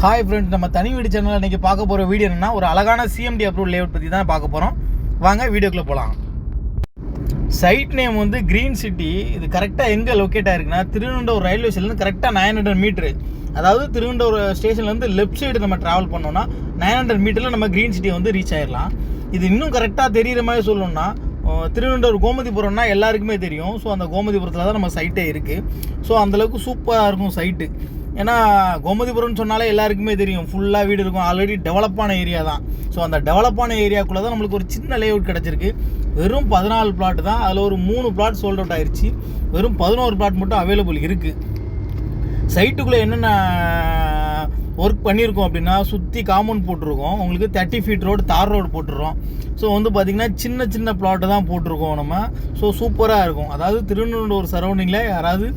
Hi friends, நம்ம தனி வீடு சேனலில் இன்றைக்கி பார்க்க போகிற வீடியோ என்னென்னா ஒரு அழகான சிஎம்டி அப்ரூவல் லேஅவுட் பற்றி தான் பார்க்க போகிறோம். வாங்க வீடியோக்குள்ளே போகலாம். சைட் நேம் வந்து க்ரீன் சிட்டி. இது கரெக்டாக எங்கே லொக்கேட் ஆகிருக்குன்னா திருவனந்தபுரம் ரயில்வே ஸ்டேஷன்லேருந்து கரெக்டாக 900 மீட்ரு. அதாவது திருவனந்தபுரம் ஸ்டேஷன்லேருந்து லெஃப்ட் சைடு நம்ம ட்ராவல் பண்ணோன்னா 900 மீட்டரில் நம்ம க்ரீன் சிட்டியை வந்து ரீச் ஆகிடலாம். இது இன்னும் கரெக்டாக தெரிகிற மாதிரி சொல்லணும்னா திருவனந்தபுரம் கோமதிபுரம்னா எல்லாருக்குமே தெரியும். ஸோ அந்த கோமதிபுரத்தில் தான் நம்ம சைட்டே இருக்குது. ஸோ அந்தளவுக்கு சூப்பராக இருக்கும் சைட்டு. ஏன்னா கோமதிபுரம்னு சொன்னாலே எல்லாருக்குமே தெரியும், ஃபுல்லாக வீடு இருக்கும், ஆல்ரெடி டெவலப்பான ஏரியா தான். ஸோ அந்த டெவலப்பான ஏரியாக்குள்ளே தான் நம்மளுக்கு ஒரு சின்ன லேஅவுட் கிடச்சிருக்கு. வெறும் 14 பிளாட் தான். அதில் ஒரு 3 பிளாட் சோல்ட் அவுட் ஆயிடுச்சு. வெறும் 11 பிளாட் மட்டும் அவைலபிள் இருக்குது. சைட்டுக்குள்ளே என்னென்ன ஒர்க் பண்ணியிருக்கோம் அப்படின்னா, சுற்றி காம்பவுண்ட் போட்டிருக்கோம். உங்களுக்கு 30 ஃபீட் ரோடு, தார் ரோடு போட்டுருக்கோம். ஸோ வந்து பார்த்திங்கன்னா சின்ன சின்ன பிளாட்டு தான் போட்டிருக்கோம் நம்ம. ஸோ சூப்பராக இருக்கும். அதாவது திருவனந்தபுரம் சரௌண்டிங்கில் யாராவது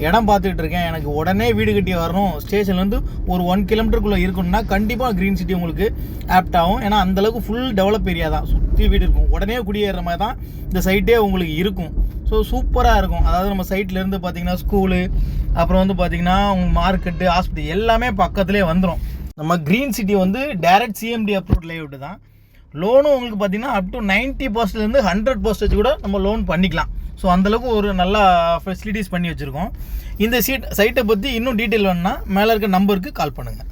இடம் பார்த்துக்கிட்டு இருக்கேன், எனக்கு உடனே வீடு கட்டி வரணும், ஸ்டேஷன்லேருந்து ஒரு 1 கிலோமீட்டருக்குள்ளே இருக்கணும்னா கண்டிப்பாக க்ரீன் சிட்டி உங்களுக்கு ஆப்ட் ஆகும். ஏன்னா அந்தளவுக்கு ஃபுல் டெவலப் ஏரியா தான், சுற்றி வீடு இருக்கும், உடனே குடியேற மாதிரி தான் இந்த சைட்டே உங்களுக்கு இருக்கும். ஸோ சூப்பராக இருக்கும். அதாவது நம்ம சைட்லேருந்து பார்த்திங்கன்னா ஸ்கூலு, அப்புறம் வந்து பார்த்திங்கன்னா மார்க்கெட்டு, ஹாஸ்பிட்டல் எல்லாமே பக்கத்துலேயே வந்துடும். நம்ம க்ரீன் சிட்டி வந்து டைரக்ட் சிஎம்டி அப்ரூவ்ட் லேஅவுட் தான். லோனும் உங்களுக்கு பார்த்திங்கன்னா அப் டு 90%லேருந்து 100% கூட நம்ம லோன் பண்ணிக்கலாம். ஸோ அந்தளவுக்கு ஒரு நல்லா ஃபெசிலிட்டிஸ் பண்ணி வச்சுருக்கோம். இந்த சைட்டை பற்றி இன்னும் டீட்டெயில் வேணுன்னா மேலே இருக்க நம்பருக்கு கால் பண்ணுங்கள்.